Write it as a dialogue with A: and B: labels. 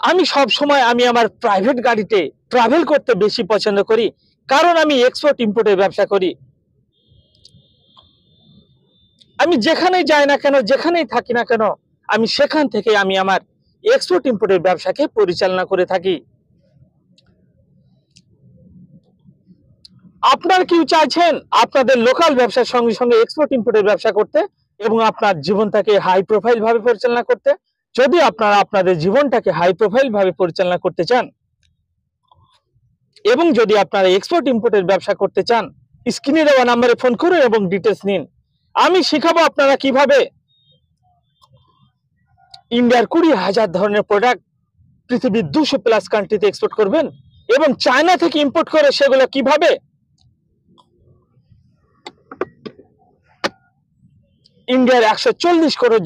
A: আমি সব সময় আমার প্রাইভেট গাড়িতে ট্রাভেল করতে বেশি পছন্দ করি, কারণ আমি এক্সপোর্ট ইম্পোর্টের ব্যবসা করি। আমি যেখানেই যাই না কেন, যেখানেই থাকি না কেন, আমি সেখান থেকে আমি আমার এক্সপোর্ট ইম্পোর্টের ব্যবসাকে পরিচালনা করে থাকি। আপনার কি চাইছেন আপনাদের লোকাল ব্যবসার সঙ্গে সঙ্গে এক্সপোর্ট ইম্পোর্টের ব্যবসা করতে এবং আপনার জীবনটাকে হাই প্রোফাইল ভাবে পরিচালনা করতে? যদি আপনারা আপনাদের জীবনটাকে হাই প্রোফাইল ভাবে পরিচালনা করতে চান এবং যদি আপনারা এক্সপোর্ট ইম্পোর্টের ব্যবসা করতে চান, স্ক্রিনে দেওয়া নম্বরে ফোন করুন এবং ডিটেলস নিন। আমি শেখাবো আপনারা কিভাবে ইন্ডিয়ার 20,000 ধরনের প্রোডাক্ট পৃথিবীর 200+ কান্ট্রিতে এক্সপোর্ট করবেন এবং চায়না থেকে ইম্পোর্ট করে সেগুলো কিভাবে ইন্ডিয়ার 140 করোড়